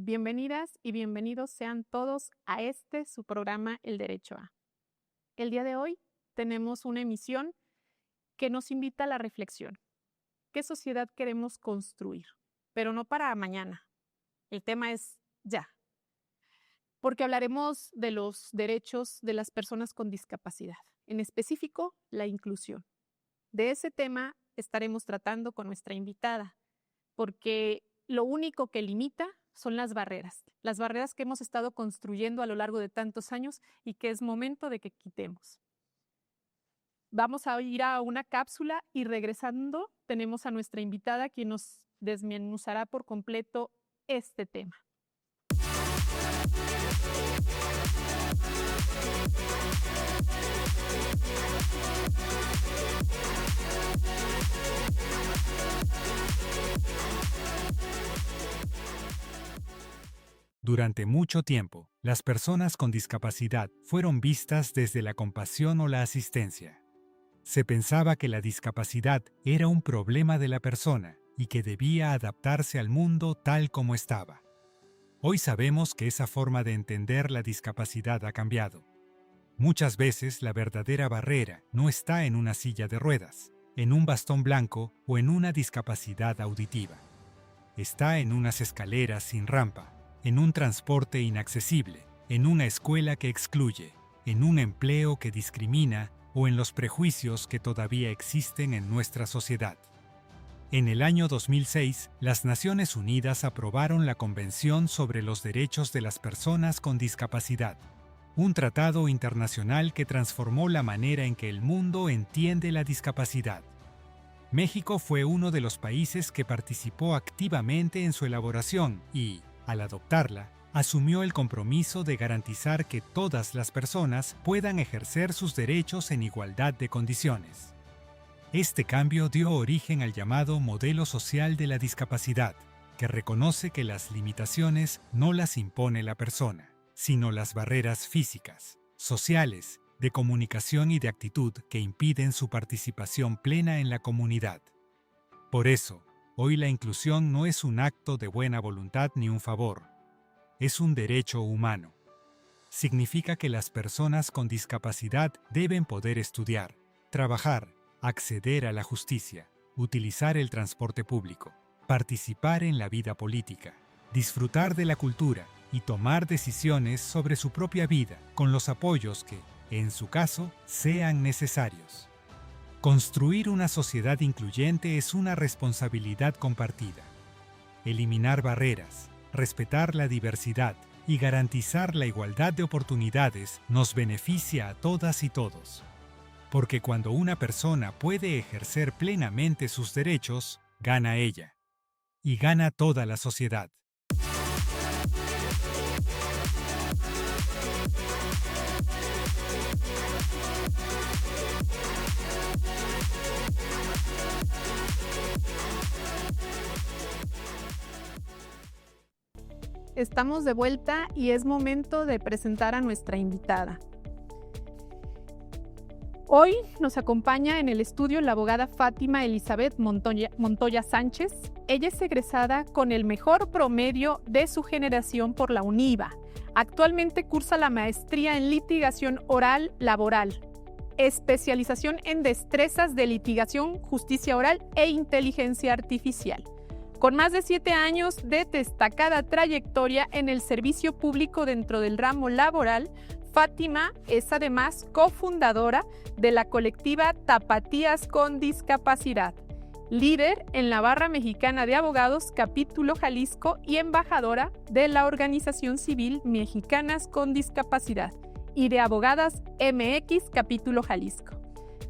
Bienvenidas y bienvenidos sean todos a su programa El Derecho A. El día de hoy tenemos una emisión que nos invita a la reflexión. ¿Qué sociedad queremos construir? Pero no para mañana. El tema es ya. Porque hablaremos de los derechos de las personas con discapacidad, en específico, la inclusión. De ese tema estaremos tratando con nuestra invitada, porque lo único que limita son las barreras que hemos estado construyendo a lo largo de tantos años y que es momento de que quitemos. Vamos a ir a una cápsula y regresando tenemos a nuestra invitada quien nos desmenuzará por completo este tema. Durante mucho tiempo, las personas con discapacidad fueron vistas desde la compasión o la asistencia. Se pensaba que la discapacidad era un problema de la persona y que debía adaptarse al mundo tal como estaba. Hoy sabemos que esa forma de entender la discapacidad ha cambiado. Muchas veces la verdadera barrera no está en una silla de ruedas, en un bastón blanco o en una discapacidad auditiva. Está en unas escaleras sin rampa, en un transporte inaccesible, en una escuela que excluye, en un empleo que discrimina o en los prejuicios que todavía existen en nuestra sociedad. En el año 2006, las Naciones Unidas aprobaron la Convención sobre los Derechos de las Personas con Discapacidad, un tratado internacional que transformó la manera en que el mundo entiende la discapacidad. México fue uno de los países que participó activamente en su elaboración y, al adoptarla, asumió el compromiso de garantizar que todas las personas puedan ejercer sus derechos en igualdad de condiciones. Este cambio dio origen al llamado Modelo Social de la Discapacidad, que reconoce que las limitaciones no las impone la persona, sino las barreras físicas, sociales, de comunicación y de actitud que impiden su participación plena en la comunidad. Por eso, hoy la inclusión no es un acto de buena voluntad ni un favor. Es un derecho humano. Significa que las personas con discapacidad deben poder estudiar, trabajar, acceder a la justicia, utilizar el transporte público, participar en la vida política, disfrutar de la cultura y tomar decisiones sobre su propia vida con los apoyos que, en su caso, sean necesarios. Construir una sociedad incluyente es una responsabilidad compartida. Eliminar barreras, respetar la diversidad y garantizar la igualdad de oportunidades nos beneficia a todas y todos. Porque cuando una persona puede ejercer plenamente sus derechos, gana ella. Y gana toda la sociedad. Estamos de vuelta y es momento de presentar a nuestra invitada. Hoy nos acompaña en el estudio la abogada Fátima Elizabeth Montoya Sánchez. Ella es egresada con el mejor promedio de su generación por la UNIVA. Actualmente cursa la maestría en litigación oral laboral, especialización en destrezas de litigación, justicia oral e inteligencia artificial. Con más de 7 años de destacada trayectoria en el servicio público dentro del ramo laboral, Fátima es además cofundadora de la colectiva Tapatías con Discapacidad, líder en la Barra Mexicana de Abogados Capítulo Jalisco y embajadora de la Organización Civil Mexicanas con Discapacidad y de Abogadas MX Capítulo Jalisco.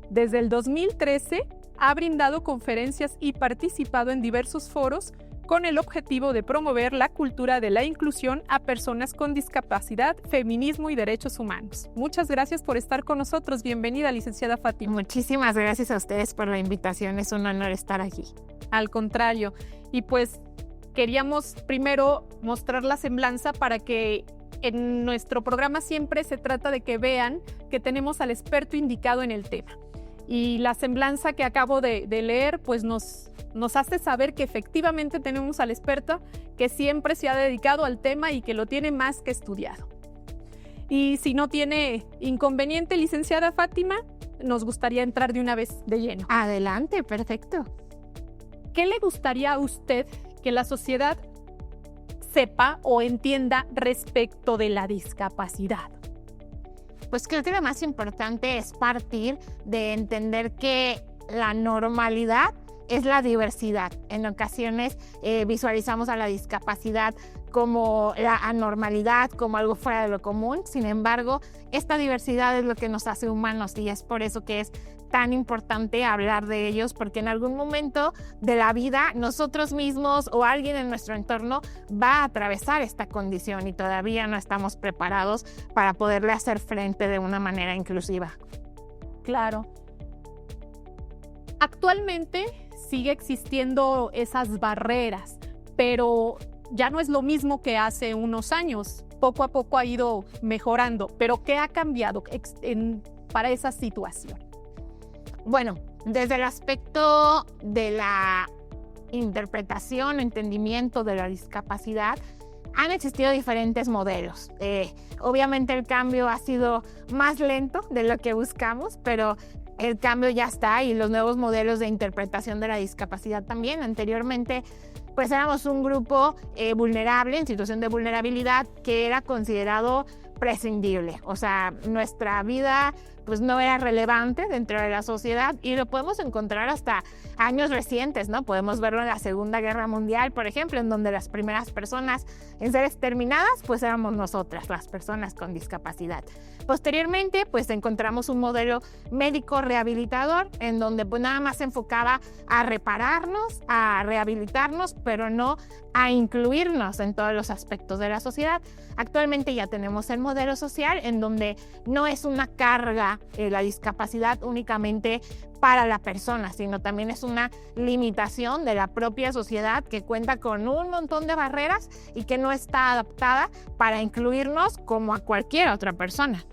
Desde el 2013 ha brindado conferencias y participado en diversos foros con el objetivo de promover la cultura de la inclusión a personas con discapacidad, feminismo y derechos humanos. Muchas gracias por estar con nosotros. Bienvenida, licenciada Fátima. Muchísimas gracias a ustedes por la invitación. Es un honor estar aquí. Al contrario. Y pues queríamos primero mostrar la semblanza para que en nuestro programa siempre se trata de que vean que tenemos al experto indicado en el tema. Y la semblanza que acabo de leer pues nos hace saber que efectivamente tenemos al experto que siempre se ha dedicado al tema y que lo tiene más que estudiado. Y si no tiene inconveniente, licenciada Fátima, nos gustaría entrar de una vez de lleno. Adelante, perfecto. ¿Qué le gustaría a usted que la sociedad sepa o entienda respecto de la discapacidad? Pues creo que lo más importante es partir de entender que la normalidad es la diversidad. En ocasiones visualizamos a la discapacidad como la anormalidad, como algo fuera de lo común. Sin embargo, esta diversidad es lo que nos hace humanos y es por eso que es tan importante hablar de ellos, porque en algún momento de la vida nosotros mismos o alguien en nuestro entorno va a atravesar esta condición y todavía no estamos preparados para poderle hacer frente de una manera inclusiva. Claro. Actualmente sigue existiendo esas barreras, pero ya no es lo mismo que hace unos años. Poco a poco ha ido mejorando, pero ¿qué ha cambiado para esa situación? Bueno, desde el aspecto de la interpretación, entendimiento de la discapacidad, han existido diferentes modelos. Obviamente el cambio ha sido más lento de lo que buscamos, pero el cambio ya está y los nuevos modelos de interpretación de la discapacidad también. Anteriormente, pues éramos un grupo vulnerable, en situación de vulnerabilidad, que era considerado prescindible. O sea, nuestra vida pues no era relevante dentro de la sociedad y lo podemos encontrar hasta años recientes, ¿no? Podemos verlo en la Segunda Guerra Mundial, por ejemplo, en donde las primeras personas en ser exterminadas pues éramos nosotras, las personas con discapacidad. Posteriormente pues encontramos un modelo médico rehabilitador en donde pues nada más se enfocaba a repararnos, a rehabilitarnos, pero no a incluirnos en todos los aspectos de la sociedad. Actualmente ya tenemos el modelo social en donde no es una carga la discapacidad únicamente para la persona, sino también es una limitación de la propia sociedad que cuenta con un montón de barreras y que no está adaptada para incluirnos como a cualquier otra persona.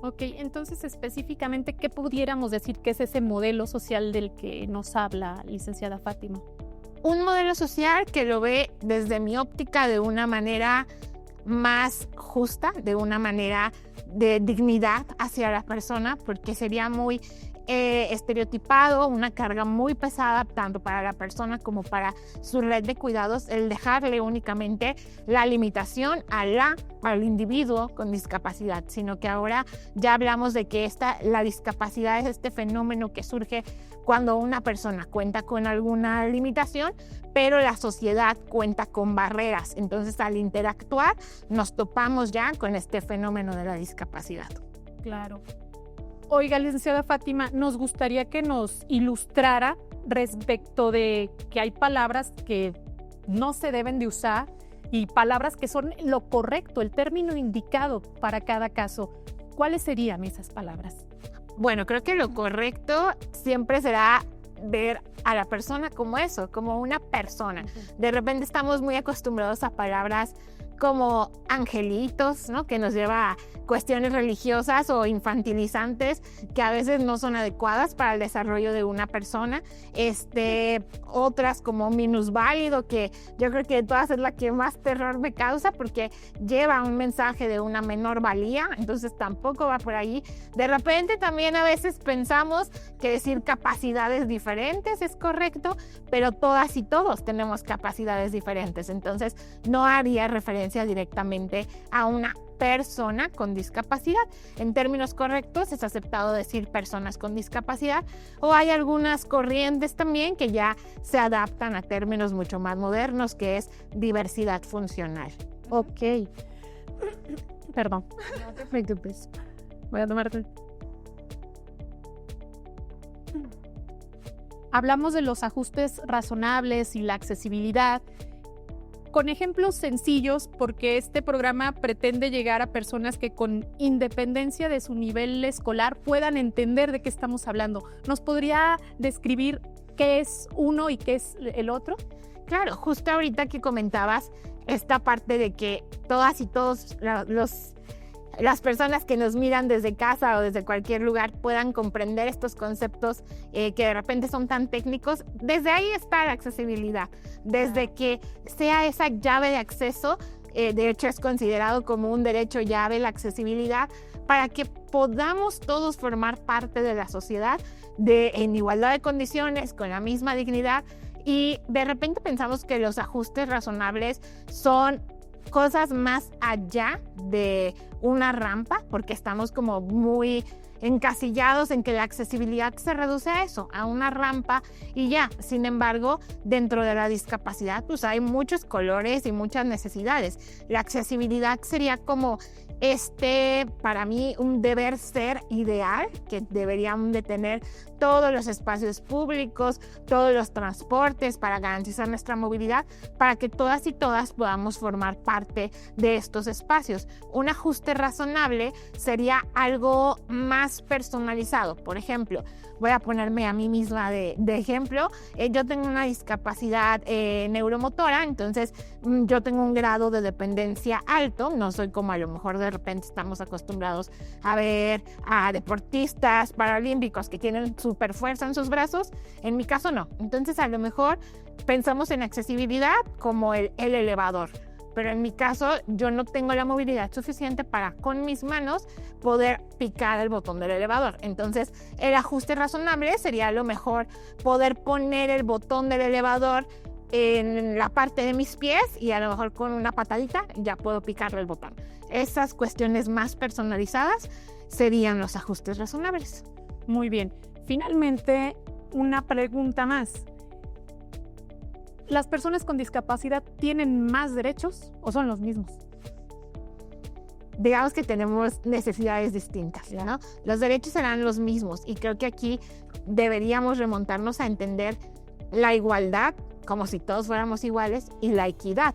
Ok, entonces específicamente, ¿qué pudiéramos decir que es ese modelo social del que nos habla, licenciada Fátima? Un modelo social que lo ve desde mi óptica de una manera más justa, de una manera de dignidad hacia la persona, porque sería muy estereotipado, una carga muy pesada tanto para la persona como para su red de cuidados, el dejarle únicamente la limitación al individuo con discapacidad, sino que ahora ya hablamos de que la discapacidad es este fenómeno que surge cuando una persona cuenta con alguna limitación, pero la sociedad cuenta con barreras. Entonces, al interactuar, nos topamos ya con este fenómeno de la discapacidad. Claro. Oiga, licenciada Fátima, nos gustaría que nos ilustrara respecto de que hay palabras que no se deben de usar y palabras que son lo correcto, el término indicado para cada caso. ¿Cuáles serían esas palabras? Bueno, creo que lo correcto siempre será ver a la persona como eso, como una persona. De repente estamos muy acostumbrados a palabras como angelitos, ¿no? Que nos lleva a cuestiones religiosas o infantilizantes que a veces no son adecuadas para el desarrollo de una persona. Otras como minusválido, que yo creo que de todas es la que más terror me causa porque lleva un mensaje de una menor valía, entonces tampoco va por ahí. De repente también a veces pensamos que decir capacidades diferentes es correcto, pero todas y todos tenemos capacidades diferentes, entonces no haría referencia directamente a una persona con discapacidad. En términos correctos es aceptado decir personas con discapacidad, o hay algunas corrientes también que ya se adaptan a términos mucho más modernos, que es diversidad funcional. Ok. Perdón. No te preocupes. Voy a tomarte. Hablamos de los ajustes razonables y la accesibilidad, con ejemplos sencillos, porque este programa pretende llegar a personas que con independencia de su nivel escolar puedan entender de qué estamos hablando. ¿Nos podría describir qué es uno y qué es el otro? Claro, justo ahorita que comentabas esta parte de que todas y todos los las personas que nos miran desde casa o desde cualquier lugar puedan comprender estos conceptos que de repente son tan técnicos. Desde ahí está la accesibilidad, desde que sea esa llave de acceso. De hecho, es considerado como un derecho llave la accesibilidad, para que podamos todos formar parte de la sociedad en igualdad de condiciones, con la misma dignidad. Y de repente pensamos que los ajustes razonables son cosas más allá de una rampa, porque estamos como muy encasillados en que la accesibilidad se reduce a eso, a una rampa y ya. Sin embargo, dentro de la discapacidad pues hay muchos colores y muchas necesidades. La accesibilidad sería como para mí un deber ser ideal que deberían de tener todos los espacios públicos, todos los transportes, para garantizar nuestra movilidad, para que todas y todas podamos formar parte de estos espacios. Un ajuste razonable sería algo más personalizado. Por ejemplo, voy a ponerme a mí misma de ejemplo. Yo tengo una discapacidad neuromotora, entonces yo tengo un grado de dependencia alto. No soy como a lo mejor de repente estamos acostumbrados a ver a deportistas paralímpicos que tienen super fuerza en sus brazos. En mi caso no. Entonces a lo mejor pensamos en accesibilidad como el elevador. Pero en mi caso yo no tengo la movilidad suficiente para con mis manos poder picar el botón del elevador. Entonces el ajuste razonable sería a lo mejor poder poner el botón del elevador en la parte de mis pies y a lo mejor con una patadita ya puedo picarle el botón. Esas cuestiones más personalizadas serían los ajustes razonables. Muy bien. Finalmente, una pregunta más. ¿Las personas con discapacidad tienen más derechos o son los mismos? Digamos que tenemos necesidades distintas, ¿no? Los derechos serán los mismos y creo que aquí deberíamos remontarnos a entender la igualdad como si todos fuéramos iguales y la equidad,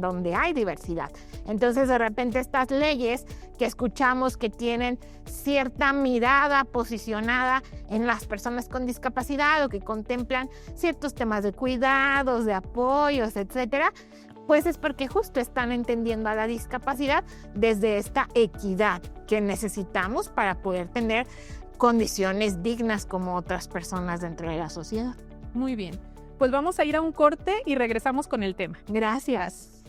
donde hay diversidad. Entonces, de repente estas leyes que escuchamos que tienen cierta mirada posicionada en las personas con discapacidad o que contemplan ciertos temas de cuidados, de apoyos, etcétera, pues es porque justo están entendiendo a la discapacidad desde esta equidad que necesitamos para poder tener condiciones dignas como otras personas dentro de la sociedad. Muy bien. Pues vamos a ir a un corte y regresamos con el tema. Gracias.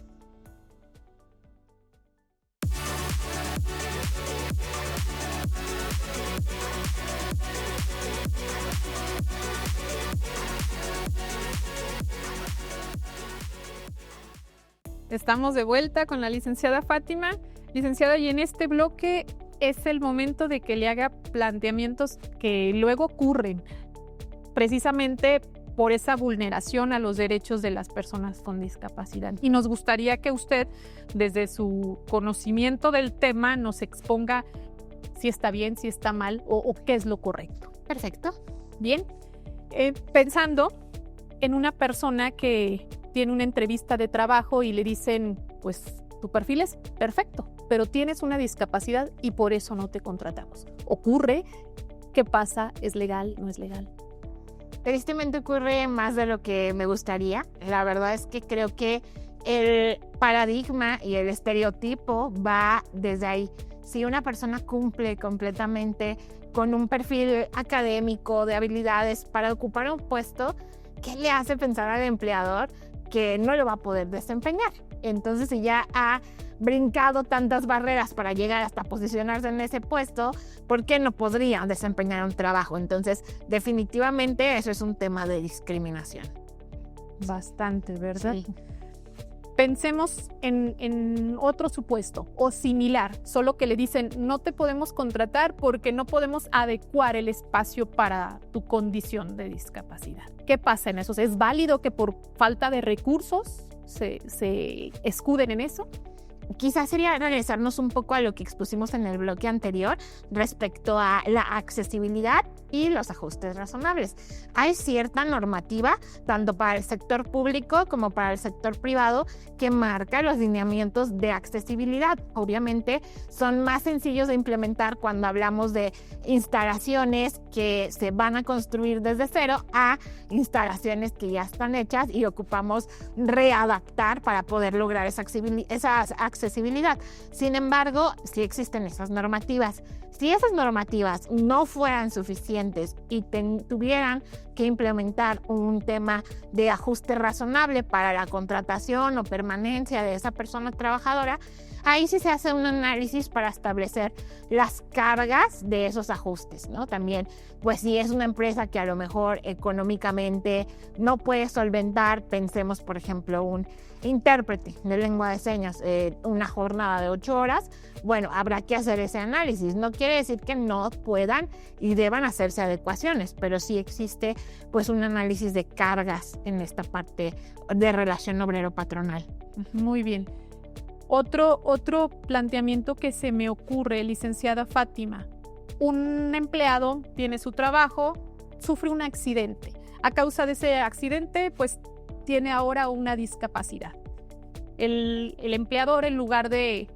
Estamos de vuelta con la licenciada Fátima. Licenciada, y en este bloque es el momento de que le haga planteamientos que luego ocurren precisamente por esa vulneración a los derechos de las personas con discapacidad. Y nos gustaría que usted, desde su conocimiento del tema, nos exponga si está bien, si está mal o qué es lo correcto. Perfecto. Bien. Pensando en una persona que tiene una entrevista de trabajo y le dicen, pues tu perfil es perfecto, pero tienes una discapacidad y por eso no te contratamos. ¿Ocurre? ¿Qué pasa? ¿Es legal? ¿No es legal? Tristemente ocurre más de lo que me gustaría. La verdad es que creo que el paradigma y el estereotipo va desde ahí. Si una persona cumple completamente con un perfil académico de habilidades para ocupar un puesto, ¿qué le hace pensar al empleador que no lo va a poder desempeñar? Entonces, si ya ha brincado tantas barreras para llegar hasta posicionarse en ese puesto, ¿por qué no podría desempeñar un trabajo? Entonces, definitivamente eso es un tema de discriminación. Bastante, ¿verdad? Sí. Pensemos en otro supuesto o similar, solo que le dicen no te podemos contratar porque no podemos adecuar el espacio para tu condición de discapacidad. ¿Qué pasa en eso? ¿Es válido que por falta de recursos se escuden en eso? Quizás sería regresarnos un poco a lo que expusimos en el bloque anterior respecto a la accesibilidad y los ajustes razonables. Hay cierta normativa, tanto para el sector público como para el sector privado, que marca los lineamientos de accesibilidad. Obviamente son más sencillos de implementar cuando hablamos de instalaciones que se van a construir desde cero a instalaciones que ya están hechas y ocupamos readaptar para poder lograr esa accesibilidad. Sin embargo, sí existen esas normativas. Si esas normativas no fueran suficientes y tuvieran que implementar un tema de ajuste razonable para la contratación o permanencia de esa persona trabajadora, ahí sí se hace un análisis para establecer las cargas de esos ajustes, ¿no? También, pues si es una empresa que a lo mejor económicamente no puede solventar, pensemos por ejemplo un intérprete de lengua de señas, una jornada de 8 horas, bueno, habrá que hacer ese análisis. No quiere decir que no puedan y deban hacerse adecuaciones, pero sí existe pues un análisis de cargas en esta parte de relación obrero-patronal. Muy bien. Otro planteamiento que se me ocurre, licenciada Fátima. Un empleado tiene su trabajo, sufre un accidente. A causa de ese accidente, pues tiene ahora una discapacidad. El empleador, en lugar de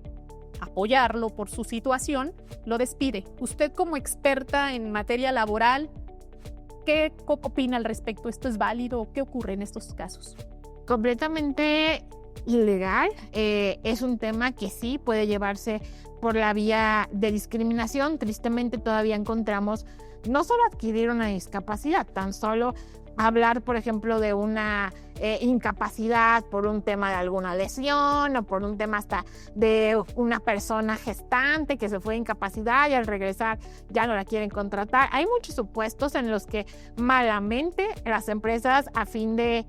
apoyarlo por su situación, lo despide. Usted, como experta en materia laboral, ¿qué opina al respecto? ¿Esto es válido? ¿Qué ocurre en estos casos? Completamente ilegal. Es un tema que sí puede llevarse por la vía de discriminación. Tristemente todavía encontramos no solo adquirir una discapacidad, tan solo hablar, por ejemplo, de una incapacidad por un tema de alguna lesión o por un tema hasta de una persona gestante que se fue de incapacidad y al regresar ya no la quieren contratar. Hay muchos supuestos en los que malamente las empresas, a fin de,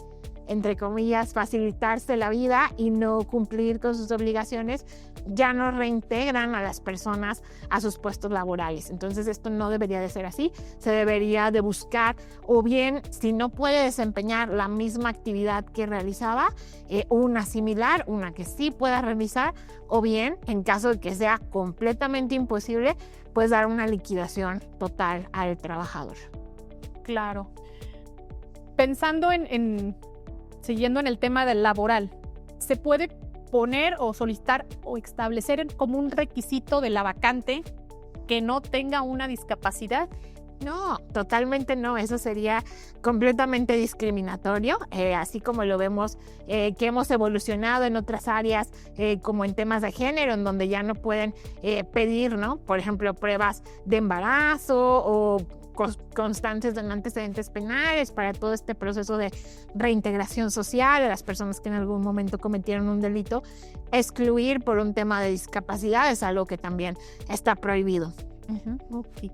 entre comillas, facilitarse la vida y no cumplir con sus obligaciones, ya no reintegran a las personas a sus puestos laborales. Entonces esto no debería de ser así. Se debería de buscar, o bien, si no puede desempeñar la misma actividad que realizaba, una similar, una que sí pueda realizar, o bien, en caso de que sea completamente imposible, pues dar una liquidación total al trabajador. Claro. Pensando siguiendo en el tema del laboral, ¿se puede poner o solicitar o establecer como un requisito de la vacante que no tenga una discapacidad? No, totalmente no. Eso sería completamente discriminatorio, así como lo vemos que hemos evolucionado en otras áreas, como en temas de género, en donde ya no pueden pedir, ¿no? Por ejemplo, pruebas de embarazo o constantes de antecedentes penales para todo este proceso de reintegración social de las personas que en algún momento cometieron un delito. Excluir por un tema de discapacidad es algo que también está prohibido. Okay.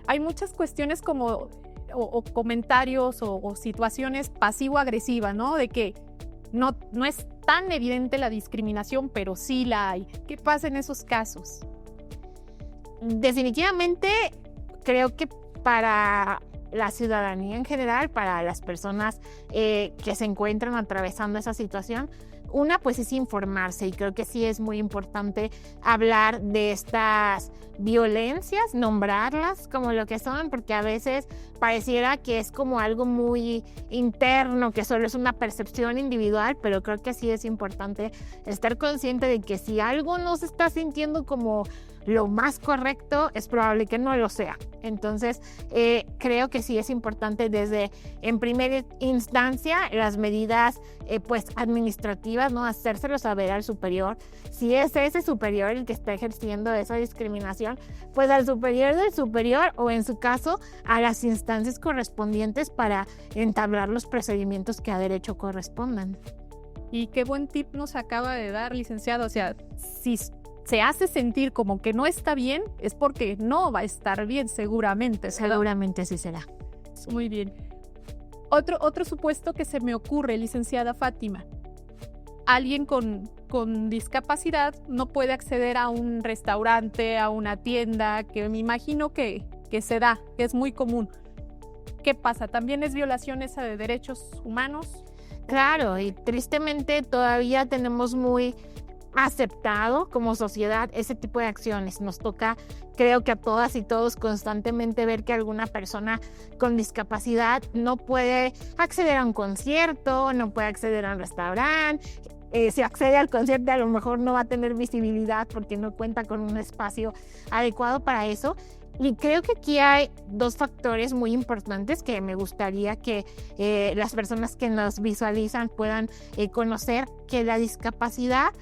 Hay muchas cuestiones como o comentarios o situaciones pasivo-agresivas, ¿no? De que no es tan evidente la discriminación, pero sí la hay. ¿Qué pasa en esos casos? Definitivamente creo que para la ciudadanía en general, para las personas que se encuentran atravesando esa situación, una pues es informarse, y creo que sí es muy importante hablar de estas violencias, nombrarlas como lo que son, porque a veces pareciera que es como algo muy interno, que solo es una percepción individual, pero creo que sí es importante estar consciente de que si algo no se está sintiendo como lo más correcto, es probable que no lo sea. Entonces, creo que sí es importante desde, en primera instancia, las medidas pues administrativas, ¿no? Hacérselo saber al superior. Si es ese superior el que está ejerciendo esa discriminación, pues al superior del superior, o en su caso, a las instancias correspondientes para entablar los procedimientos que a derecho correspondan. Y qué buen tip nos acaba de dar, licenciado. O sea, si se hace sentir como que no está bien, es porque no va a estar bien, seguramente. Seguramente sí será. Muy bien. Otro supuesto que se me ocurre, licenciada Fátima. Alguien con discapacidad no puede acceder a un restaurante, a una tienda, que me imagino que se da, que es muy común. ¿Qué pasa? ¿También es violación esa de derechos humanos? Claro, y tristemente todavía tenemos muy aceptado como sociedad ese tipo de acciones. Nos toca, creo que a todas y todos, constantemente ver que alguna persona con discapacidad no puede acceder a un concierto, no puede acceder a un restaurante. Si accede al concierto, a lo mejor no va a tener visibilidad porque no cuenta con un espacio adecuado para eso. Y creo que aquí hay dos factores muy importantes que me gustaría que las personas que nos visualizan puedan conocer, que la discapacidad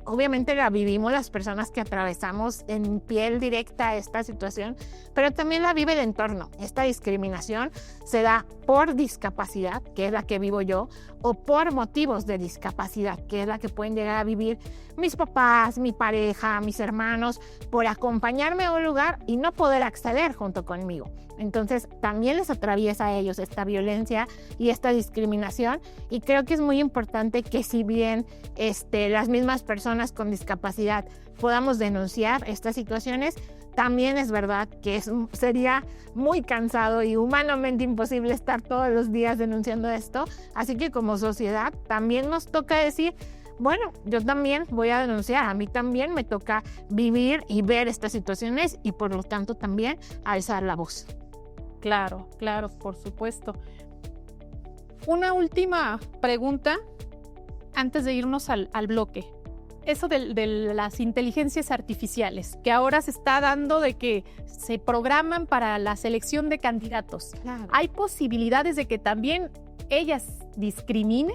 obviamente la vivimos las personas que atravesamos en piel directa esta situación, pero también la vive el entorno. Esta discriminación se da por discapacidad, que es la que vivo yo, o por motivos de discapacidad, que es la que pueden llegar a vivir mis papás, mi pareja, mis hermanos, por acompañarme a un lugar y no poder acceder junto conmigo. Entonces también les atraviesa a ellos esta violencia y esta discriminación, y creo que es muy importante que si bien las mismas personas con discapacidad podamos denunciar estas situaciones, también es verdad que sería muy cansado y humanamente imposible estar todos los días denunciando esto. Así que como sociedad también nos toca decir, bueno, yo también voy a denunciar, a mí también me toca vivir y ver estas situaciones y por lo tanto también alzar la voz. Claro, claro, por supuesto. Una última pregunta antes de irnos al bloque. Eso de las inteligencias artificiales, que ahora se está dando de que se programan para la selección de candidatos. Claro. ¿Hay posibilidades de que también ellas discriminen?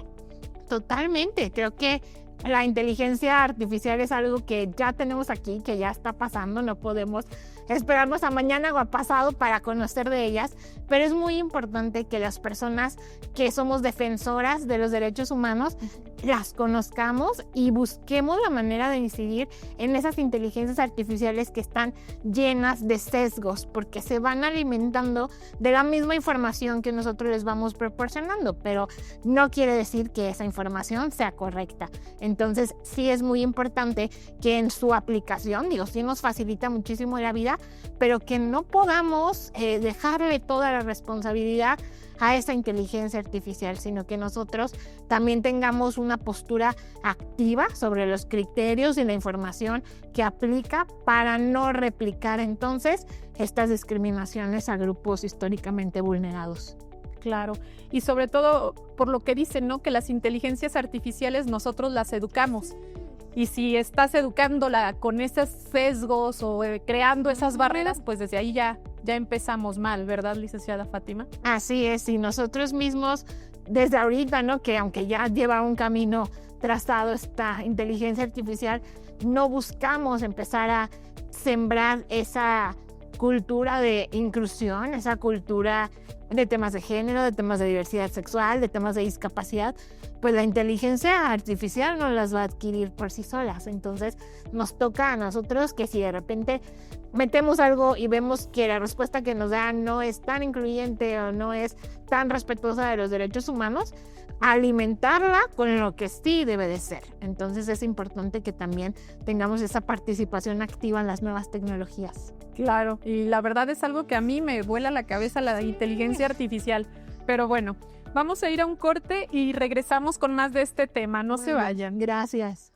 Totalmente, creo que la inteligencia artificial es algo que ya tenemos aquí, que ya está pasando, no podemos esperarnos a mañana o a pasado para conocer de ellas, pero es muy importante que las personas que somos defensoras de los derechos humanos las conozcamos y busquemos la manera de incidir en esas inteligencias artificiales que están llenas de sesgos, porque se van alimentando de la misma información que nosotros les vamos proporcionando, pero no quiere decir que esa información sea correcta. Entonces sí es muy importante que en su aplicación, sí nos facilita muchísimo la vida, pero que no podamos dejarle toda la responsabilidad a esa inteligencia artificial, sino que nosotros también tengamos una postura activa sobre los criterios y la información que aplica para no replicar entonces estas discriminaciones a grupos históricamente vulnerados. Claro, y sobre todo por lo que dicen, ¿no? Que las inteligencias artificiales nosotros las educamos. Y si estás educándola con esos sesgos o creando esas barreras, pues desde ahí ya empezamos mal, ¿verdad, licenciada Fátima? Así es, y nosotros mismos desde ahorita, ¿no? Que aunque ya lleva un camino trazado esta inteligencia artificial, no buscamos empezar a sembrar esa cultura de inclusión, esa cultura de temas de género, de temas de diversidad sexual, de temas de discapacidad, pues la inteligencia artificial no las va a adquirir por sí solas. Entonces nos toca a nosotros que si de repente metemos algo y vemos que la respuesta que nos da no es tan incluyente o no es tan respetuosa de los derechos humanos, alimentarla con lo que sí debe de ser. Entonces es importante que también tengamos esa participación activa en las nuevas tecnologías. Claro, y la verdad es algo que a mí me vuela la cabeza, la inteligencia artificial. Pero bueno, vamos a ir a un corte y regresamos con más de este tema. No se vayan. Gracias.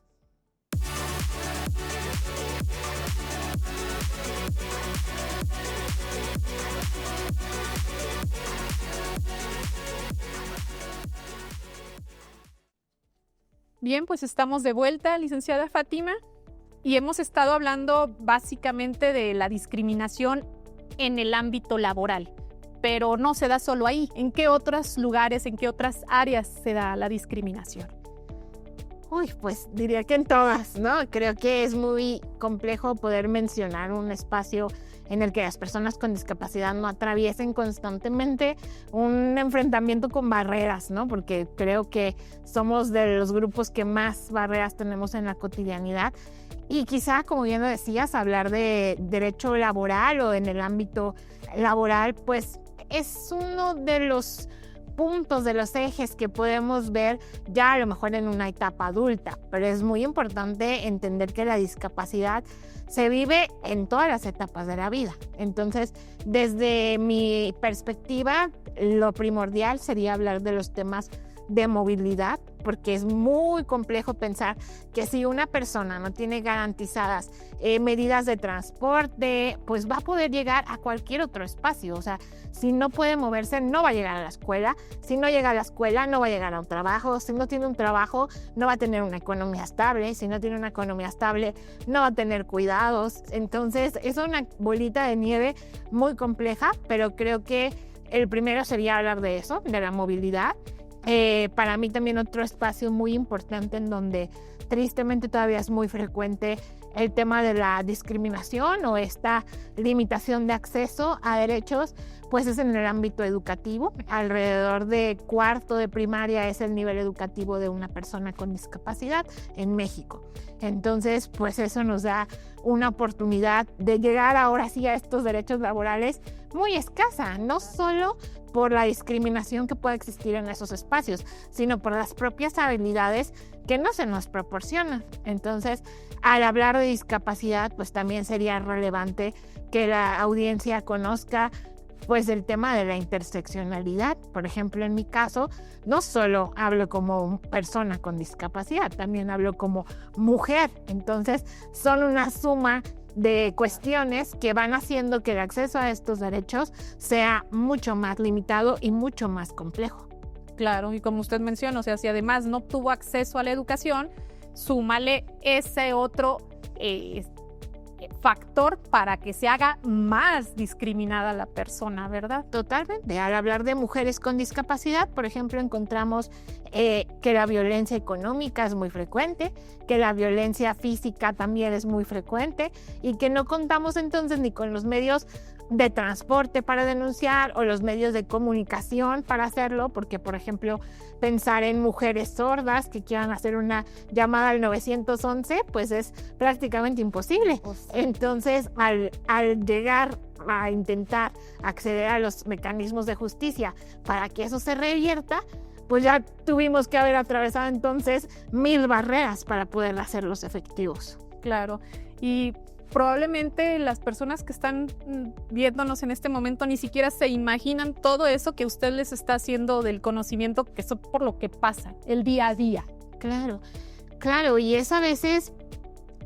Bien, pues estamos de vuelta, licenciada Fátima, y hemos estado hablando básicamente de la discriminación en el ámbito laboral, pero no se da solo ahí. ¿En qué otros lugares, en qué otras áreas se da la discriminación? Pues diría que en todas, ¿no? Creo que es muy complejo poder mencionar un espacio en el que las personas con discapacidad no atraviesen constantemente un enfrentamiento con barreras, ¿no? Porque creo que somos de los grupos que más barreras tenemos en la cotidianidad. Y quizá, como bien lo decías, hablar de derecho laboral o en el ámbito laboral, pues es uno de los puntos, de los ejes que podemos ver ya a lo mejor en una etapa adulta, pero es muy importante entender que la discapacidad se vive en todas las etapas de la vida. Entonces, desde mi perspectiva, lo primordial sería hablar de los temas de movilidad, porque es muy complejo pensar que si una persona no tiene garantizadas medidas de transporte, pues va a poder llegar a cualquier otro espacio. O sea, si no puede moverse, no va a llegar a la escuela. Si no llega a la escuela, no va a llegar a un trabajo. Si no tiene un trabajo, no va a tener una economía estable. Si no tiene una economía estable, no va a tener cuidados. Entonces, es una bolita de nieve muy compleja, pero creo que el primero sería hablar de eso, de la movilidad. Para mí también otro espacio muy importante en donde tristemente todavía es muy frecuente el tema de la discriminación o esta limitación de acceso a derechos, pues es en el ámbito educativo. Alrededor de cuarto de primaria es el nivel educativo de una persona con discapacidad en México. Entonces, pues eso nos da una oportunidad de llegar ahora sí a estos derechos laborales muy escasa, no solo por la discriminación que puede existir en esos espacios, sino por las propias habilidades que no se nos proporcionan. Entonces, al hablar de discapacidad, pues también sería relevante que la audiencia conozca pues el tema de la interseccionalidad. Por ejemplo, en mi caso, no solo hablo como persona con discapacidad, también hablo como mujer. Entonces, son una suma de cuestiones que van haciendo que el acceso a estos derechos sea mucho más limitado y mucho más complejo. Claro, y como usted menciona, o sea, si además no tuvo acceso a la educación, súmale ese otro factor para que se haga más discriminada la persona, ¿verdad? Totalmente. Al hablar de mujeres con discapacidad, por ejemplo, encontramos que la violencia económica es muy frecuente, que la violencia física también es muy frecuente y que no contamos entonces ni con los medios de transporte para denunciar o los medios de comunicación para hacerlo, porque, por ejemplo, pensar en mujeres sordas que quieran hacer una llamada al 911, pues es prácticamente imposible. Entonces, al llegar a intentar acceder a los mecanismos de justicia para que eso se revierta, pues ya tuvimos que haber atravesado entonces 1000 barreras para poder hacerlos efectivos. Claro, y probablemente las personas que están viéndonos en este momento ni siquiera se imaginan todo eso que usted les está haciendo del conocimiento, que eso por lo que pasa el día a día. Claro, y es a veces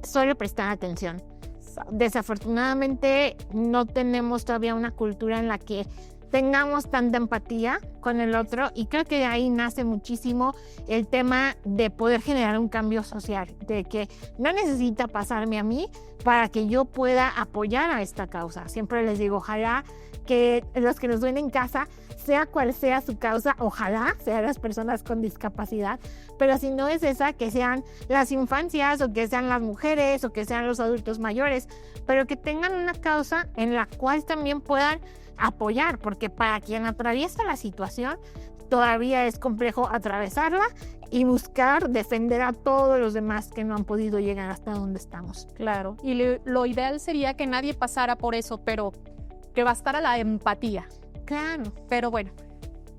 solo prestar atención. Desafortunadamente no tenemos todavía una cultura en la que tengamos tanta empatía con el otro, y creo que de ahí nace muchísimo el tema de poder generar un cambio social, de que no necesita pasarme a mí para que yo pueda apoyar a esta causa. Siempre les digo, ojalá que los que nos ven en casa, sea cual sea su causa, ojalá sean las personas con discapacidad, pero si no es esa, que sean las infancias o que sean las mujeres o que sean los adultos mayores, pero que tengan una causa en la cual también puedan apoyar, porque para quien atraviesa la situación todavía es complejo atravesarla y buscar defender a todos los demás que no han podido llegar hasta donde estamos. Claro, y lo ideal sería que nadie pasara por eso, pero que bastara la empatía. Claro. Pero bueno,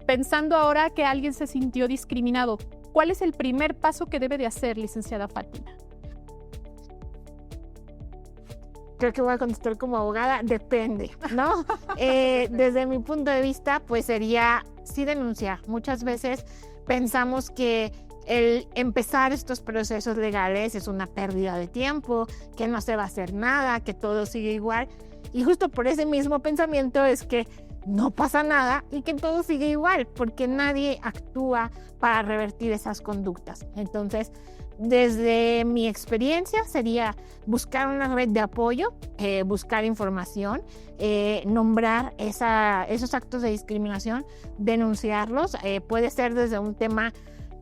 pensando ahora que alguien se sintió discriminado, ¿cuál es el primer paso que debe de hacer, licenciada Fátima? Creo que voy a contestar como abogada, depende, ¿no? Desde mi punto de vista, pues sería sí denunciar. Muchas veces pensamos que el empezar estos procesos legales es una pérdida de tiempo, que no se va a hacer nada, que todo sigue igual. Y justo por ese mismo pensamiento es que no pasa nada y que todo sigue igual, porque nadie actúa para revertir esas conductas. Entonces, desde mi experiencia sería buscar una red de apoyo, buscar información, nombrar esos actos de discriminación, denunciarlos. Puede ser desde un tema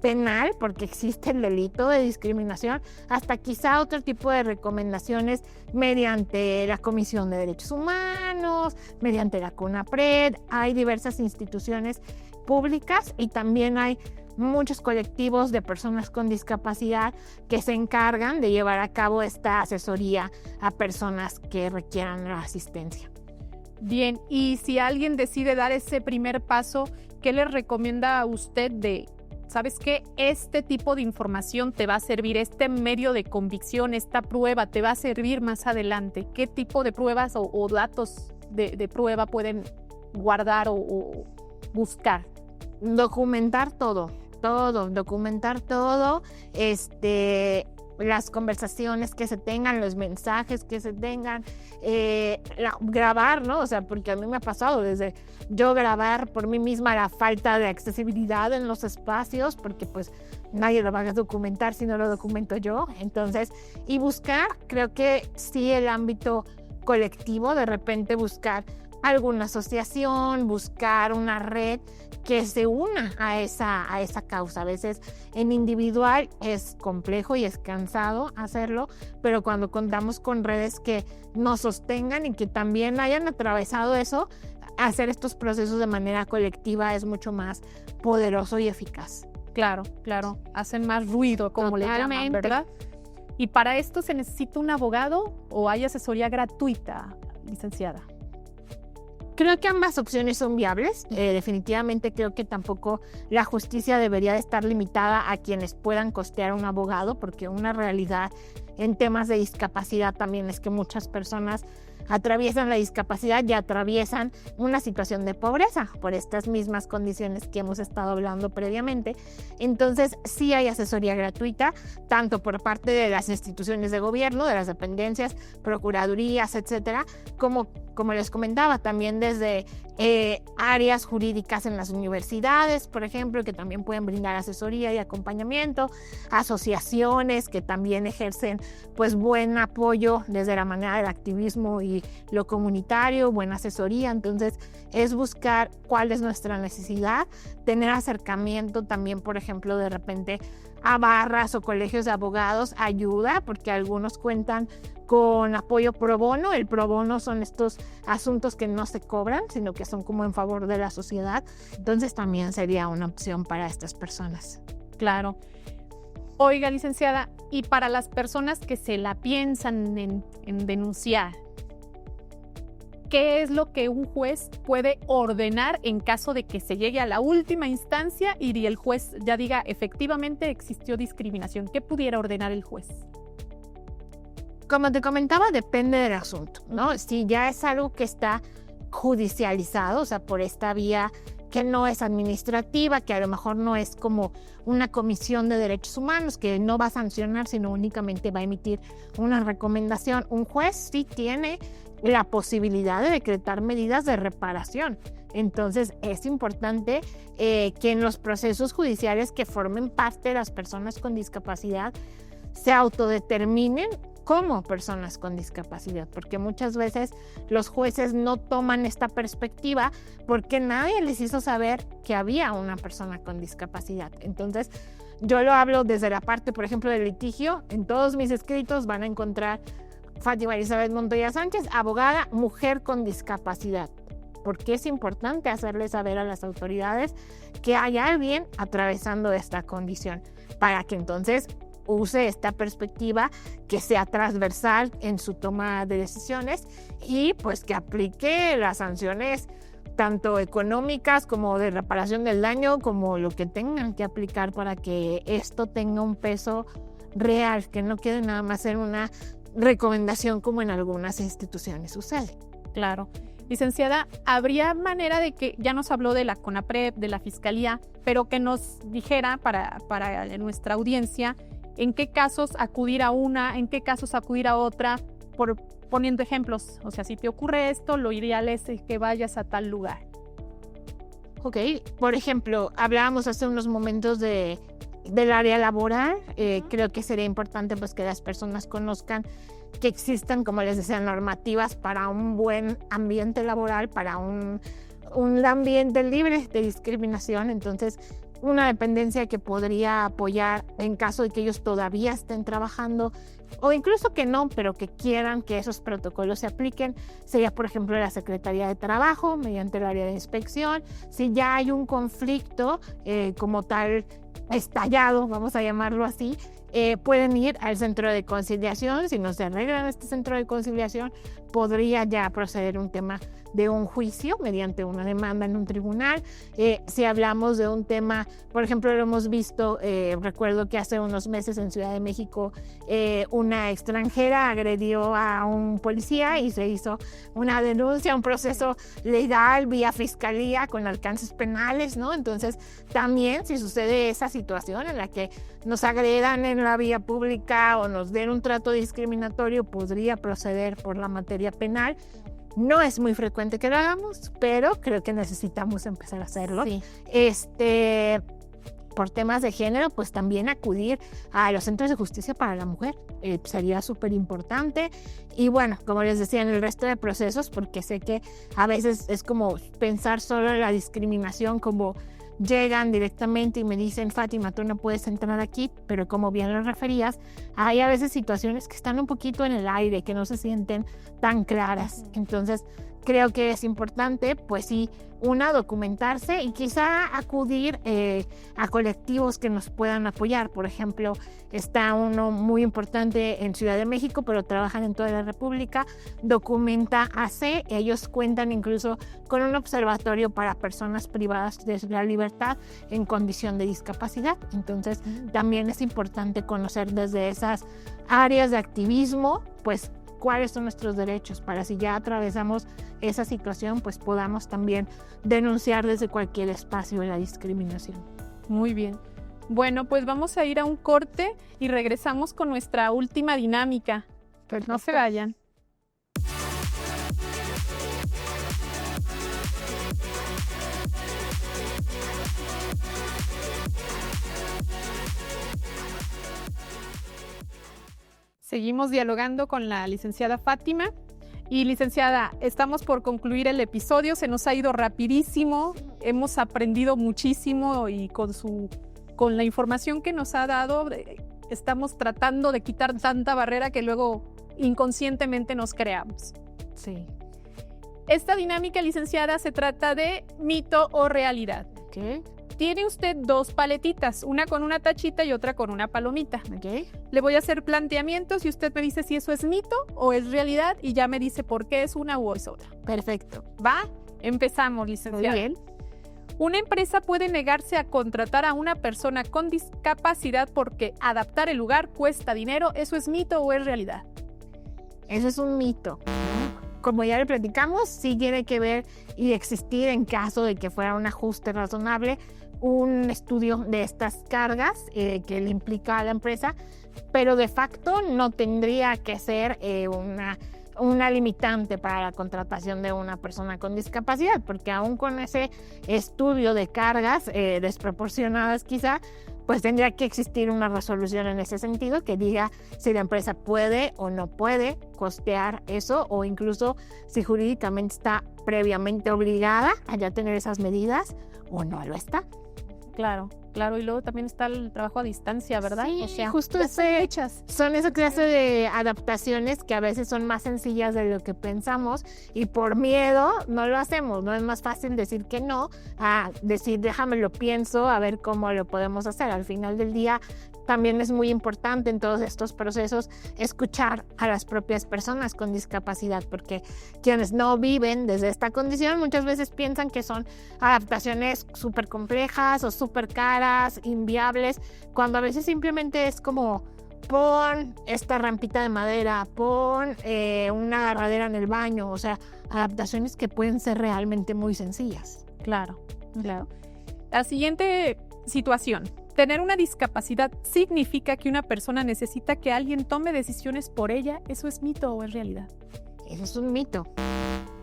penal, porque existe el delito de discriminación, hasta quizá otro tipo de recomendaciones mediante la Comisión de Derechos Humanos, mediante la CONAPRED. Hay diversas instituciones públicas y también hay muchos colectivos de personas con discapacidad que se encargan de llevar a cabo esta asesoría a personas que requieran la asistencia. Bien, y si alguien decide dar ese primer paso, ¿qué le recomienda a usted de, sabes qué, este tipo de información te va a servir, este medio de convicción, esta prueba te va a servir más adelante? ¿Qué tipo de pruebas o datos de prueba pueden guardar o buscar? Documentar todo. documentar todo, las conversaciones que se tengan, los mensajes que se tengan, grabar, ¿no? O sea, porque a mí me ha pasado desde yo grabar por mí misma la falta de accesibilidad en los espacios, porque pues nadie lo va a documentar si no lo documento yo. Entonces, y buscar, creo que sí, el ámbito colectivo, de repente buscar alguna asociación, buscar una red que se una a esa causa. A veces en individual es complejo y es cansado hacerlo, pero cuando contamos con redes que nos sostengan y que también hayan atravesado eso, hacer estos procesos de manera colectiva es mucho más poderoso y eficaz. Claro, hacen más ruido, como le llaman, ¿verdad? ¿Y para esto se necesita un abogado o hay asesoría gratuita, licenciada? Creo que ambas opciones son viables. Definitivamente creo que tampoco la justicia debería de estar limitada a quienes puedan costear un abogado, porque una realidad en temas de discapacidad también es que muchas personas atraviesan la discapacidad y atraviesan una situación de pobreza por estas mismas condiciones que hemos estado hablando previamente. Entonces, sí hay asesoría gratuita, tanto por parte de las instituciones de gobierno, de las dependencias, procuradurías, etcétera, como les comentaba, también desde áreas jurídicas en las universidades, por ejemplo, que también pueden brindar asesoría y acompañamiento, asociaciones que también ejercen pues buen apoyo desde la manera del activismo y lo comunitario, buena asesoría. Entonces es buscar cuál es nuestra necesidad, tener acercamiento también, por ejemplo, de repente a barras o colegios de abogados ayuda, porque algunos cuentan con apoyo pro bono. El pro bono son estos asuntos que no se cobran, sino que son como en favor de la sociedad. Entonces también sería una opción para estas personas. Claro. Oiga, licenciada, y para las personas que se la piensan en denunciar, ¿qué es lo que un juez puede ordenar en caso de que se llegue a la última instancia y el juez ya diga efectivamente existió discriminación? ¿Qué pudiera ordenar el juez? Como te comentaba, depende del asunto, ¿no? Si ya es algo que está judicializado, o sea, por esta vía que no es administrativa, que a lo mejor no es como una comisión de derechos humanos, que no va a sancionar, sino únicamente va a emitir una recomendación, un juez sí tiene la posibilidad de decretar medidas de reparación. Entonces es importante que en los procesos judiciales que formen parte de las personas con discapacidad se autodeterminen como personas con discapacidad, porque muchas veces los jueces no toman esta perspectiva porque nadie les hizo saber que había una persona con discapacidad. Entonces, yo lo hablo desde la parte, por ejemplo, del litigio. En todos mis escritos van a encontrar Fátima Elizabeth Montoya Sánchez, abogada, mujer con discapacidad, porque es importante hacerle saber a las autoridades que hay alguien atravesando esta condición, para que entonces use esta perspectiva, que sea transversal en su toma de decisiones y pues que aplique las sanciones tanto económicas como de reparación del daño, como lo que tengan que aplicar para que esto tenga un peso real, que no quede nada más en una recomendación como en algunas instituciones sucede. Claro. Licenciada, ¿habría manera de que, ya nos habló de la CONAPRED, de la Fiscalía, pero que nos dijera para nuestra audiencia en qué casos acudir a una, en qué casos acudir a otra, poniendo ejemplos? O sea, si te ocurre esto, lo ideal es que vayas a tal lugar. Ok, por ejemplo, hablábamos hace unos momentos del área laboral. Creo que sería importante pues que las personas conozcan que existan, como les decía, normativas para un buen ambiente laboral, para un ambiente libre de discriminación. Entonces, una dependencia que podría apoyar en caso de que ellos todavía estén trabajando, o incluso que no, pero que quieran que esos protocolos se apliquen, sería, por ejemplo, la Secretaría de Trabajo, mediante el área de inspección. Si ya hay un conflicto como tal estallado, vamos a llamarlo así, pueden ir al centro de conciliación. Si no se arregla en este centro de conciliación, podría ya proceder un tema de un juicio mediante una demanda en un tribunal. Si hablamos de un tema, por ejemplo, lo hemos visto, recuerdo que hace unos meses en Ciudad de México una extranjera agredió a un policía y se hizo una denuncia, un proceso legal vía fiscalía con alcances penales, ¿no? Entonces, también si sucede esa situación en la que nos agredan en la vía pública o nos den un trato discriminatorio, podría proceder por la materia penal. No es muy frecuente que lo hagamos, pero creo que necesitamos empezar a hacerlo. Sí. Por temas de género, pues también acudir a los centros de justicia para la mujer. Sería súper importante. Y bueno, como les decía, en el resto de procesos, porque sé que a veces es como pensar solo en la discriminación, como llegan directamente y me dicen, Fátima, tú no puedes entrar aquí, pero como bien lo referías, hay a veces situaciones que están un poquito en el aire, que no se sienten tan claras. Entonces, creo que es importante, pues sí, documentarse y quizá acudir a colectivos que nos puedan apoyar. Por ejemplo, está uno muy importante en Ciudad de México, pero trabajan en toda la República, Documenta AC. Ellos cuentan incluso con un observatorio para personas privadas de la libertad en condición de discapacidad. Entonces, también es importante conocer desde esas áreas de activismo, pues, cuáles son nuestros derechos, para si ya atravesamos esa situación, pues podamos también denunciar desde cualquier espacio la discriminación. Muy bien. Bueno, pues vamos a ir a un corte y regresamos con nuestra última dinámica. Perfecto. No se vayan. Seguimos dialogando con la licenciada Fátima. Y licenciada, estamos por concluir el episodio, se nos ha ido rapidísimo, hemos aprendido muchísimo y con la información que nos ha dado estamos tratando de quitar tanta barrera que luego inconscientemente nos creamos. Sí. Esta dinámica, licenciada, se trata de mito o realidad. Ok. Tiene usted 2 paletitas, una con una tachita y otra con una palomita. Ok. Le voy a hacer planteamientos y usted me dice si eso es mito o es realidad y ya me dice por qué es una u es otra. Perfecto. ¿Va? Empezamos, licenciada. Muy bien. Una empresa puede negarse a contratar a una persona con discapacidad porque adaptar el lugar cuesta dinero. ¿Eso es mito o es realidad? Eso es un mito. Como ya le platicamos, sí tiene que ver y existir, en caso de que fuera un ajuste razonable, un estudio de estas cargas que le implica a la empresa, pero de facto no tendría que ser una limitante para la contratación de una persona con discapacidad, porque aún con ese estudio de cargas desproporcionadas quizá, pues tendría que existir una resolución en ese sentido que diga si la empresa puede o no puede costear eso, o incluso si jurídicamente está previamente obligada a ya tener esas medidas o no lo está. Claro, claro. Y luego también está el trabajo a distancia, ¿verdad? Sí, o sea, justo son esa clase de adaptaciones que a veces son más sencillas de lo que pensamos y por miedo no lo hacemos. No es más fácil decir que no a decir déjame lo pienso a ver cómo lo podemos hacer. Al final del día también es muy importante en todos estos procesos escuchar a las propias personas con discapacidad, porque quienes no viven desde esta condición muchas veces piensan que son adaptaciones súper complejas o súper caras, inviables, cuando a veces simplemente es como pon esta rampita de madera, pon una agarradera en el baño, o sea, adaptaciones que pueden ser realmente muy sencillas. Claro, claro. La siguiente situación. Tener una discapacidad significa que una persona necesita que alguien tome decisiones por ella. ¿Eso es mito o es realidad? Eso es un mito.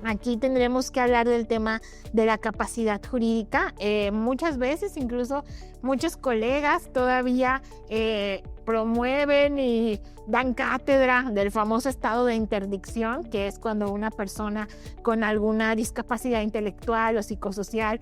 Aquí tendremos que hablar del tema de la capacidad jurídica. Muchas veces, incluso muchos colegas todavía promueven y dan cátedra del famoso estado de interdicción, que es cuando una persona con alguna discapacidad intelectual o psicosocial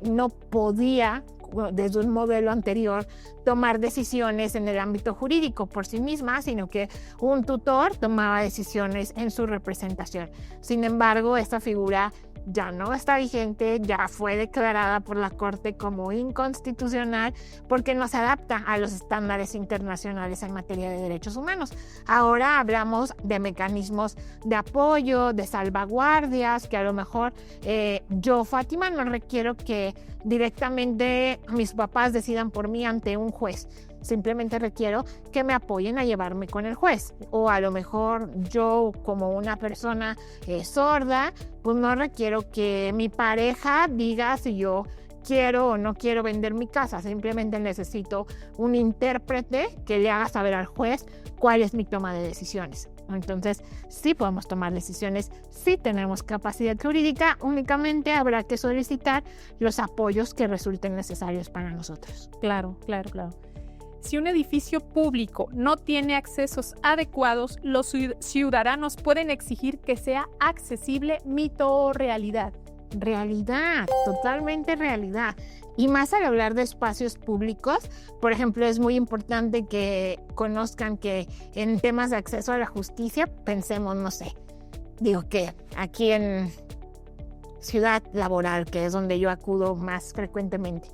no podía, desde un modelo anterior, tomar decisiones en el ámbito jurídico por sí misma, sino que un tutor tomaba decisiones en su representación. Sin embargo, esta figura ya no está vigente, ya fue declarada por la Corte como inconstitucional porque no se adapta a los estándares internacionales en materia de derechos humanos. Ahora hablamos de mecanismos de apoyo, de salvaguardias, que a lo mejor yo, Fátima, no requiero que directamente mis papás decidan por mí ante un juez. Simplemente requiero que me apoyen a llevarme con el juez. O a lo mejor yo, como una persona sorda, pues no requiero que mi pareja diga si yo quiero o no quiero vender mi casa. Simplemente necesito un intérprete que le haga saber al juez cuál es mi toma de decisiones. Entonces, sí podemos tomar decisiones, sí tenemos capacidad jurídica, únicamente habrá que solicitar los apoyos que resulten necesarios para nosotros. Claro. Si un edificio público no tiene accesos adecuados, los ciudadanos pueden exigir que sea accesible, mito o realidad. Realidad, totalmente realidad. Y más al hablar de espacios públicos, por ejemplo, es muy importante que conozcan que en temas de acceso a la justicia, pensemos, no sé, digo que aquí en Ciudad Laboral, que es donde yo acudo más frecuentemente,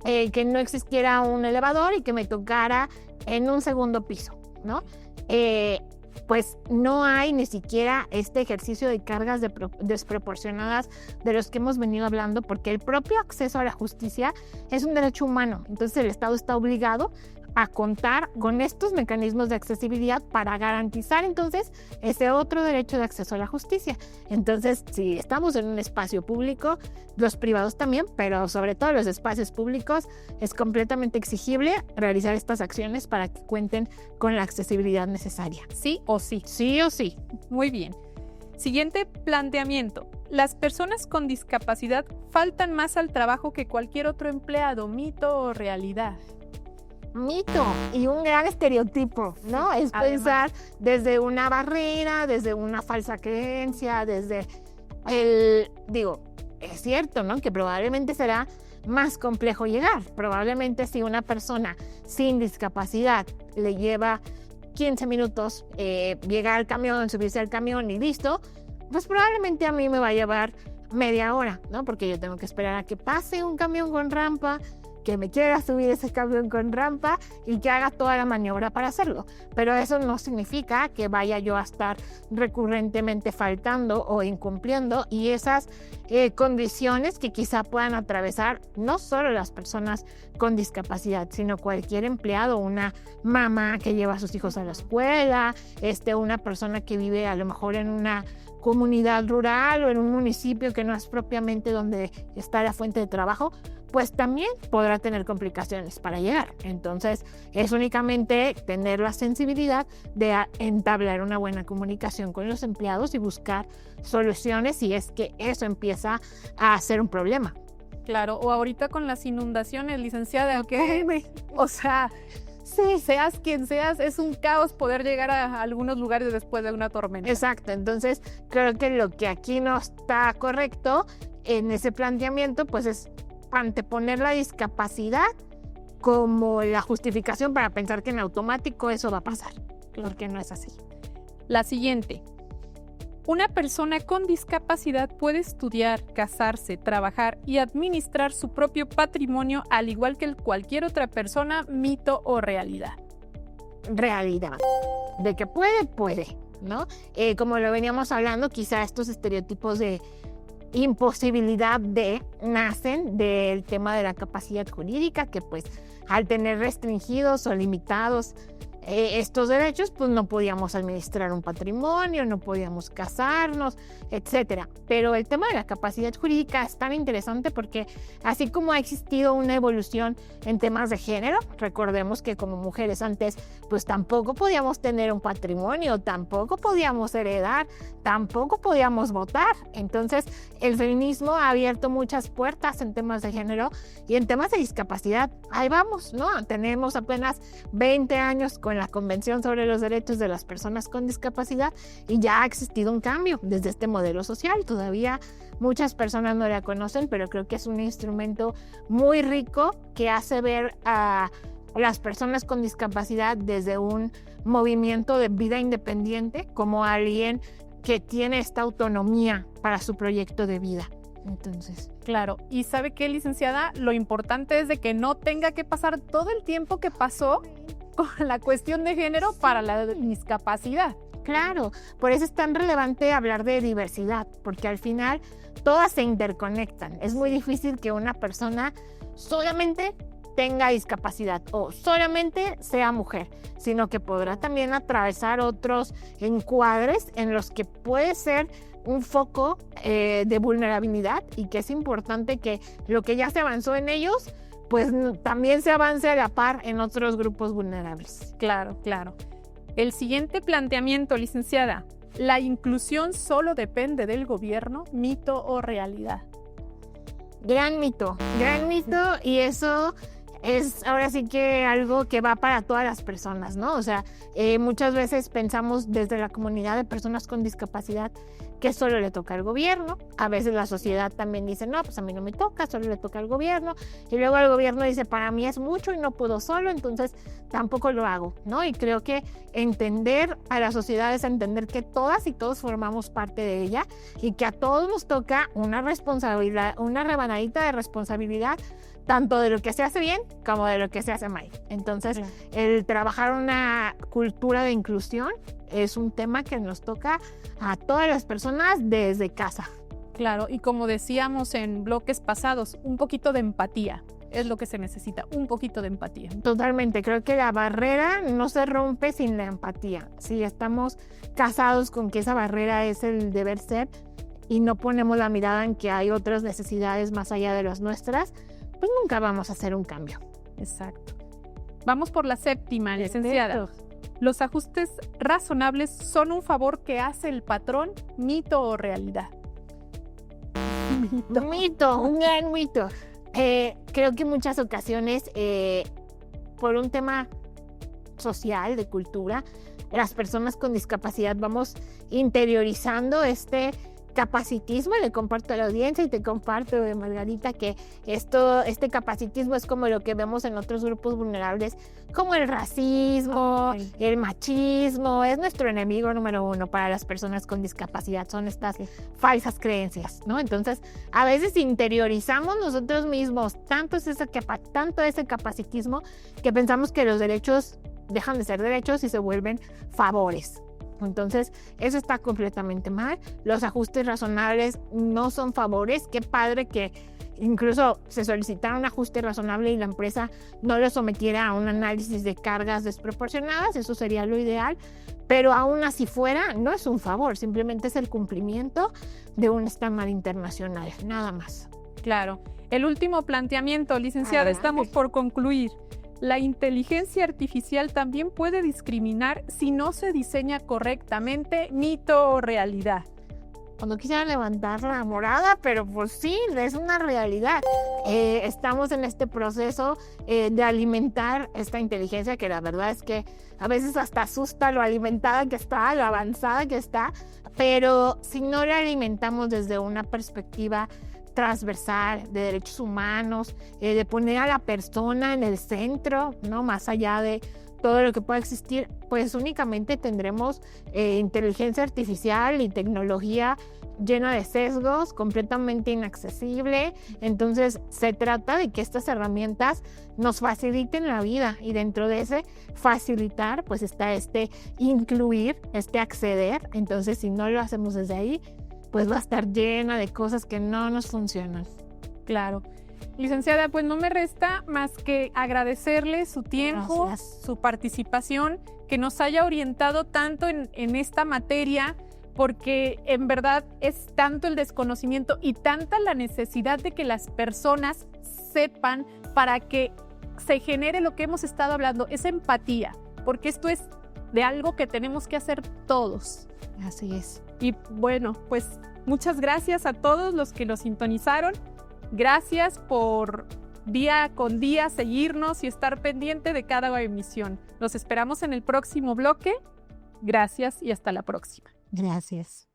que no existiera un elevador y que me tocara en un segundo piso, ¿no? Pues no hay ni siquiera este ejercicio de cargas desproporcionadas de los que hemos venido hablando, porque el propio acceso a la justicia es un derecho humano. Entonces el Estado está obligado a contar con estos mecanismos de accesibilidad para garantizar entonces ese otro derecho de acceso a la justicia. Entonces, si estamos en un espacio público, los privados también, pero sobre todo los espacios públicos, es completamente exigible realizar estas acciones para que cuenten con la accesibilidad necesaria. ¿Sí o sí? Sí o sí. Muy bien. Siguiente planteamiento. Las personas con discapacidad faltan más al trabajo que cualquier otro empleado, ¿mito o realidad? Mito y un gran estereotipo, ¿no? Es pensar desde una barrera, desde una falsa creencia, desde es cierto, ¿no? Que probablemente será más complejo llegar. Probablemente si una persona sin discapacidad le lleva 15 minutos llegar al camión, subirse al camión y listo, pues probablemente a mí me va a llevar media hora, ¿no? Porque yo tengo que esperar a que pase un camión con rampa, que me quiera subir ese camión con rampa y que haga toda la maniobra para hacerlo. Pero eso no significa que vaya yo a estar recurrentemente faltando o incumpliendo, y esas condiciones que quizá puedan atravesar no solo las personas con discapacidad, sino cualquier empleado, una mamá que lleva a sus hijos a la escuela, una persona que vive a lo mejor en una comunidad rural o en un municipio que no es propiamente donde está la fuente de trabajo, pues también podrá tener complicaciones para llegar. Entonces, es únicamente tener la sensibilidad de entablar una buena comunicación con los empleados y buscar soluciones si es que eso empieza a ser un problema. Claro, o ahorita con las inundaciones, licenciada, o sea, sí, seas quien seas, es un caos poder llegar a algunos lugares después de una tormenta. Exacto, entonces creo que lo que aquí no está correcto en ese planteamiento, pues es anteponer la discapacidad como la justificación para pensar que en automático eso va a pasar, porque no es así. La siguiente. Una persona con discapacidad puede estudiar, casarse, trabajar y administrar su propio patrimonio al igual que cualquier otra persona, mito o realidad. Realidad. De que puede, ¿no? Como lo veníamos hablando, quizá estos estereotipos de imposibilidad nacen del tema de la capacidad jurídica, que pues al tener restringidos o limitados estos derechos, pues no podíamos administrar un patrimonio, no podíamos casarnos, etcétera. Pero el tema de la capacidad jurídica es tan interesante porque así como ha existido una evolución en temas de género, recordemos que como mujeres antes pues tampoco podíamos tener un patrimonio, tampoco podíamos heredar, tampoco podíamos votar. Entonces el feminismo ha abierto muchas puertas en temas de género y en temas de discapacidad. Ahí vamos, ¿no? Tenemos apenas 20 años con la Convención sobre los Derechos de las Personas con Discapacidad y ya ha existido un cambio desde este modelo social. Todavía muchas personas no la conocen, pero creo que es un instrumento muy rico que hace ver a las personas con discapacidad desde un movimiento de vida independiente, como alguien que tiene esta autonomía para su proyecto de vida. Entonces, claro, y ¿sabe qué, licenciada? Lo importante es de que no tenga que pasar todo el tiempo que pasó con la cuestión de género para la discapacidad. claro, por eso es tan relevante hablar de diversidad, porque al final todas se interconectan. Es muy difícil que una persona solamente tenga discapacidad o solamente sea mujer, sino que podrá también atravesar otros encuadres en los que puede ser un foco de vulnerabilidad, y que es importante que lo que ya se avanzó en ellos, pues también se avance a la par en otros grupos vulnerables. Claro, claro. El siguiente planteamiento, licenciada: ¿la inclusión solo depende del gobierno? ¿Mito o realidad? Gran mito, y eso es ahora sí que algo que va para todas las personas, ¿no? O sea, muchas veces pensamos desde la comunidad de personas con discapacidad que solo le toca al gobierno. A veces la sociedad también dice, no, pues a mí no me toca, solo le toca al gobierno. Y luego el gobierno dice, para mí es mucho y no puedo solo, entonces tampoco lo hago, ¿no? Y creo que entender a la sociedad es entender que todas y todos formamos parte de ella, y que a todos nos toca una responsabilidad, una rebanadita de responsabilidad, tanto de lo que se hace bien como de lo que se hace mal. Entonces, el trabajar una cultura de inclusión es un tema que nos toca a todas las personas desde casa. Claro, y como decíamos en bloques pasados, un poquito de empatía es lo que se necesita, un poquito de empatía. Totalmente, creo que la barrera no se rompe sin la empatía. Si estamos casados con que esa barrera es el deber ser y no ponemos la mirada en que hay otras necesidades más allá de las nuestras, pues nunca vamos a hacer un cambio. Exacto. Vamos por la séptima, licenciada. Perfecto. ¿Los ajustes razonables son un favor que hace el patrón? ¿Mito o realidad? Mito, un gran mito. Creo que en muchas ocasiones, por un tema social, de cultura, las personas con discapacidad vamos interiorizando este capacitismo. Le comparto a la audiencia y te comparto, Margarita, que este capacitismo es como lo que vemos en otros grupos vulnerables, como el racismo, el machismo. Es nuestro enemigo número uno para las personas con discapacidad, son estas falsas creencias, ¿no? Entonces, a veces interiorizamos nosotros mismos tanto ese capacitismo que pensamos que los derechos dejan de ser derechos y se vuelven favores. Entonces, eso está completamente mal. Los ajustes razonables no son favores. Qué padre que incluso se solicitara un ajuste razonable y la empresa no lo sometiera a un análisis de cargas desproporcionadas. Eso sería lo ideal. Pero aún así fuera, no es un favor, simplemente es el cumplimiento de un estándar internacional, nada más. Claro. El último planteamiento, licenciada, estamos por concluir. La inteligencia artificial también puede discriminar si no se diseña correctamente. ¿Mito o realidad? Cuando quisiera levantar la morada, pero pues sí, es una realidad. Estamos en este proceso de alimentar esta inteligencia, que la verdad es que a veces hasta asusta lo alimentada que está, lo avanzada que está, pero si no la alimentamos desde una perspectiva transversal de derechos humanos, de poner a la persona en el centro, ¿no? Más allá de todo lo que pueda existir, pues únicamente tendremos inteligencia artificial y tecnología llena de sesgos, completamente inaccesible. Entonces se trata de que estas herramientas nos faciliten la vida, y dentro de ese facilitar pues está este incluir, este acceder. Entonces, si no lo hacemos desde ahí, pues va a estar llena de cosas que no nos funcionan. Claro. Licenciada, pues no me resta más que agradecerle su tiempo, su participación, que nos haya orientado tanto en esta materia, porque en verdad es tanto el desconocimiento y tanta la necesidad de que las personas sepan para que se genere lo que hemos estado hablando, esa empatía, porque esto es de algo que tenemos que hacer todos. Así es. Y bueno, pues muchas gracias a todos los que nos sintonizaron. Gracias por día con día seguirnos y estar pendiente de cada emisión. Los esperamos en el próximo bloque. Gracias y hasta la próxima. Gracias.